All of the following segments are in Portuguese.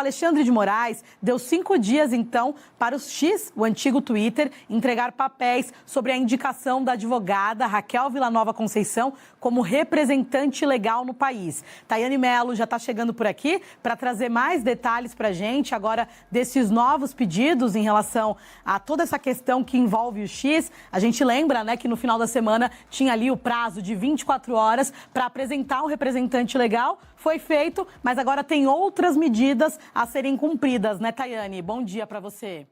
Alexandre de Moraes deu 5 dias, então, para o X, o antigo Twitter, entregar papéis sobre a indicação da advogada Raquel Villanova Conceição como representante legal no país. Tayane Mello já está chegando por aqui para trazer mais detalhes para a gente agora desses novos pedidos em relação a toda essa questão que envolve o X. A gente lembra, né, que no final da semana tinha ali o prazo de 24 horas para apresentar um representante legal. Foi feito, mas agora tem outras medidas a serem cumpridas, né, Tayane? Bom dia para você.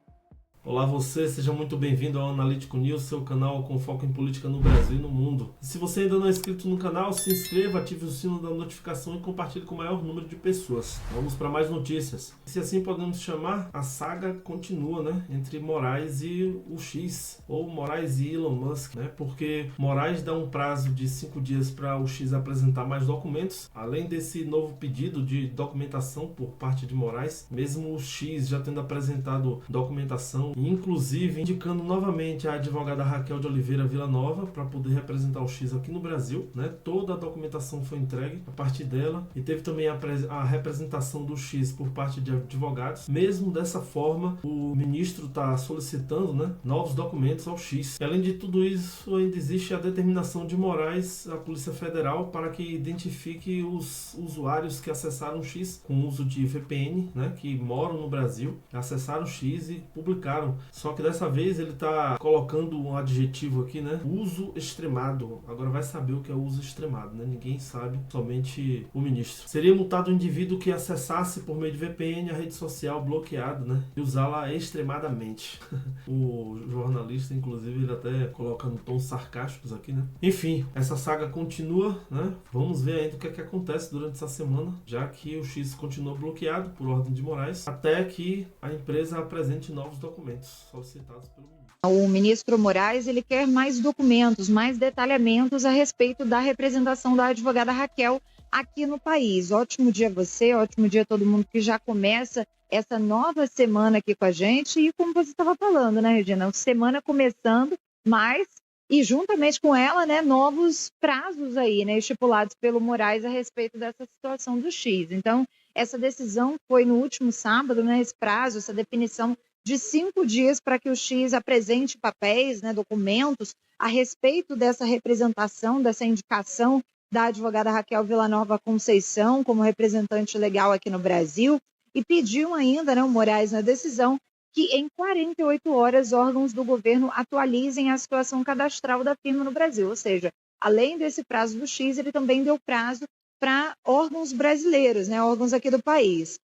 Olá você, seja muito bem-vindo ao Analítico News, seu canal com foco em política no Brasil e no mundo. E se você ainda não é inscrito no canal, se inscreva, ative o sino da notificação e compartilhe com o maior número de pessoas. Vamos para mais notícias. Se assim podemos chamar, a saga continua, né, entre Moraes e o X, ou Moraes e Elon Musk, né, porque Moraes dá um prazo de 5 dias para o X apresentar mais documentos. Além desse novo pedido de documentação por parte de Moraes, mesmo o X já tendo apresentado documentação, inclusive indicando novamente a advogada Raquel de Oliveira Villanova para poder representar o X aqui no Brasil, né? Toda a documentação foi entregue a partir dela e teve também a representação do X por parte de advogados. Mesmo dessa forma, o ministro está solicitando, né, novos documentos ao X. E, além de tudo isso, ainda existe a determinação de Moraes à Polícia Federal para que identifique os usuários que acessaram o X com uso de VPN, né, que moram no Brasil, acessaram o X e publicaram. Só que dessa vez ele está colocando um adjetivo aqui, né? Uso extremado. Agora vai saber o que é uso extremado, né? Ninguém sabe, somente o ministro. Seria multado o indivíduo que acessasse por meio de VPN a rede social bloqueada, né? E usá-la extremadamente. O jornalista, inclusive, ele até colocando tons sarcásticos aqui, né? Enfim, essa saga continua, né? Vamos ver ainda o que é que acontece durante essa semana, já que o X continua bloqueado por ordem de Moraes, até que a empresa apresente novos documentos solicitados pelo ministro. O ministro Moraes, ele quer mais documentos, mais detalhamentos a respeito da representação da advogada Raquel aqui no país. Ótimo dia a você, ótimo dia a todo mundo que já começa essa nova semana aqui com a gente. E como você estava falando, né, Regina? Semana começando, mas, e juntamente com ela, né, novos prazos aí, né, estipulados pelo Moraes a respeito dessa situação do X. Então, essa decisão foi no último sábado, né, esse prazo, essa definição de 5 dias para que o X apresente papéis, né, documentos a respeito dessa representação, dessa indicação da advogada Raquel Villanova Conceição como representante legal aqui no Brasil, e pediu ainda, né, o Moraes na decisão, que em 48 horas órgãos do governo atualizem a situação cadastral da firma no Brasil. Ou seja, além desse prazo do X, ele também deu prazo para órgãos brasileiros, né, órgãos aqui do país.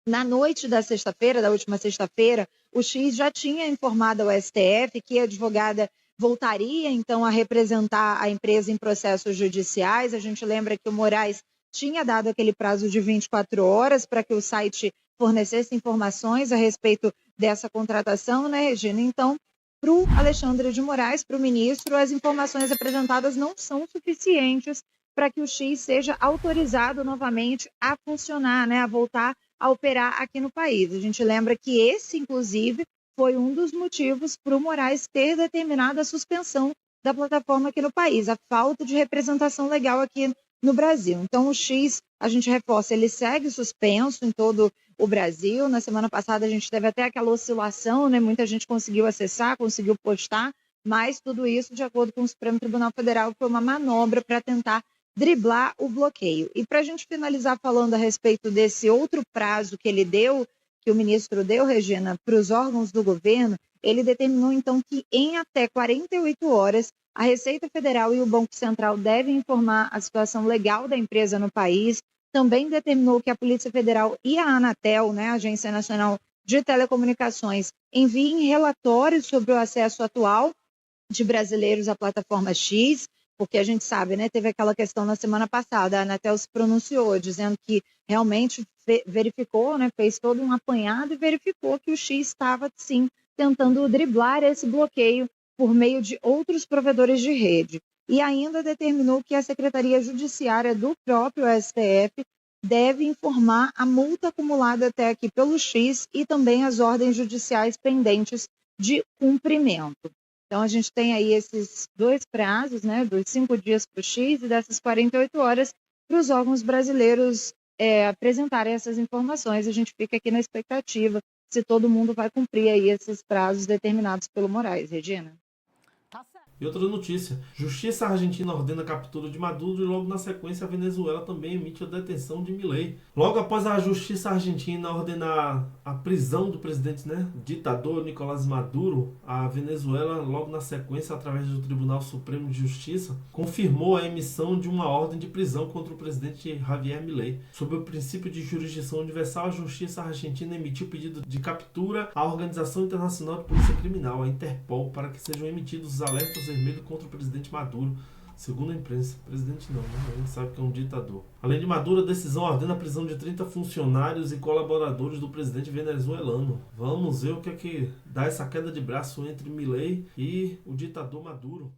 Na noite da sexta-feira, da última sexta-feira, o X já tinha informado ao STF que a advogada voltaria, então, a representar a empresa em processos judiciais. A gente lembra que o Moraes tinha dado aquele prazo de 24 horas para que o site fornecesse informações a respeito dessa contratação, né, Regina? Então, para o Alexandre de Moraes, para o ministro, as informações apresentadas não são suficientes para que o X seja autorizado novamente a funcionar, né, a voltar a operar aqui no país. A gente lembra que esse, inclusive, foi um dos motivos para o Moraes ter determinado a suspensão da plataforma aqui no país, a falta de representação legal aqui no Brasil. Então, o X, a gente reforça, ele segue suspenso em todo o Brasil. Na semana passada, a gente teve até aquela oscilação, né? Muita gente conseguiu acessar, conseguiu postar, mas tudo isso, de acordo com o Supremo Tribunal Federal, foi uma manobra para tentar driblar o bloqueio. E para a gente finalizar falando a respeito desse outro prazo que ele deu, que o ministro deu, Regina, para os órgãos do governo, ele determinou então que em até 48 horas a Receita Federal e o Banco Central devem informar a situação legal da empresa no país. Também determinou que a Polícia Federal e a Anatel, né, a Agência Nacional de Telecomunicações, enviem relatórios sobre o acesso atual de brasileiros à plataforma X, porque a gente sabe, né, teve aquela questão na semana passada, a Anatel se pronunciou dizendo que realmente verificou, né, fez todo um apanhado e verificou que o X estava, sim, tentando driblar esse bloqueio por meio de outros provedores de rede. E ainda determinou que a Secretaria Judiciária do próprio STF deve informar a multa acumulada até aqui pelo X e também as ordens judiciais pendentes de cumprimento. Então, a gente tem aí esses dois prazos, né, dos 5 dias para o X e dessas 48 horas para os órgãos brasileiros apresentarem essas informações. A gente fica aqui na expectativa se todo mundo vai cumprir aí esses prazos determinados pelo Moraes. Regina? E outra notícia, Justiça Argentina ordena a captura de Maduro e logo na sequência a Venezuela também emite a detenção de Milei. Logo após a Justiça Argentina ordenar a prisão do presidente, ditador Nicolás Maduro, a Venezuela logo na sequência, através do Tribunal Supremo de Justiça, confirmou a emissão de uma ordem de prisão contra o presidente Javier Milei. Sob o princípio de jurisdição universal, a Justiça Argentina emitiu pedido de captura à Organização Internacional de Polícia Criminal, a Interpol, para que sejam emitidos os alertas vermelho contra o presidente Maduro, segundo a imprensa. Presidente não, a gente sabe que é um ditador. Além de Maduro, a decisão ordena a prisão de 30 funcionários e colaboradores do presidente venezuelano. Vamos ver o que é que dá essa queda de braço entre Milei e o ditador Maduro.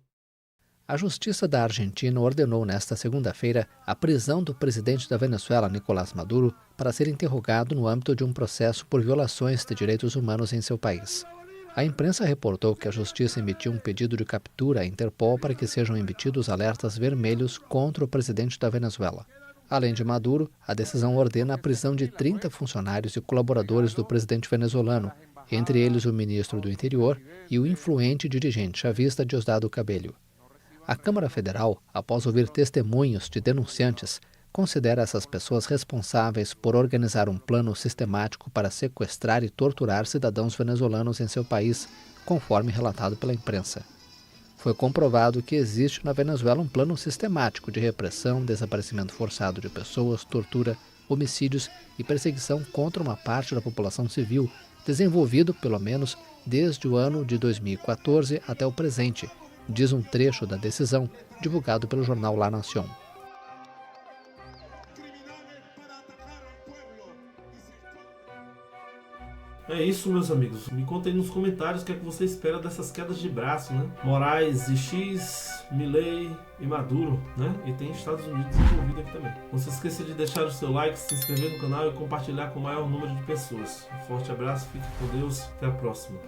A Justiça da Argentina ordenou nesta segunda-feira a prisão do presidente da Venezuela, Nicolás Maduro, para ser interrogado no âmbito de um processo por violações de direitos humanos em seu país. A imprensa reportou que a Justiça emitiu um pedido de captura à Interpol para que sejam emitidos alertas vermelhos contra o presidente da Venezuela. Além de Maduro, a decisão ordena a prisão de 30 funcionários e colaboradores do presidente venezuelano, entre eles o ministro do Interior e o influente dirigente chavista Diosdado Cabello. A Câmara Federal, após ouvir testemunhos de denunciantes, considera essas pessoas responsáveis por organizar um plano sistemático para sequestrar e torturar cidadãos venezuelanos em seu país, conforme relatado pela imprensa. Foi comprovado que existe na Venezuela um plano sistemático de repressão, desaparecimento forçado de pessoas, tortura, homicídios e perseguição contra uma parte da população civil, desenvolvido pelo menos desde o ano de 2014 até o presente, diz um trecho da decisão divulgado pelo jornal La Nación. É isso, meus amigos. Me conta aí nos comentários o que é que você espera dessas quedas de braço, Moraes e X, Milei e Maduro, E tem Estados Unidos envolvido aqui também. Não se esqueça de deixar o seu like, se inscrever no canal e compartilhar com o maior número de pessoas. Um forte abraço, fique com Deus, até a próxima.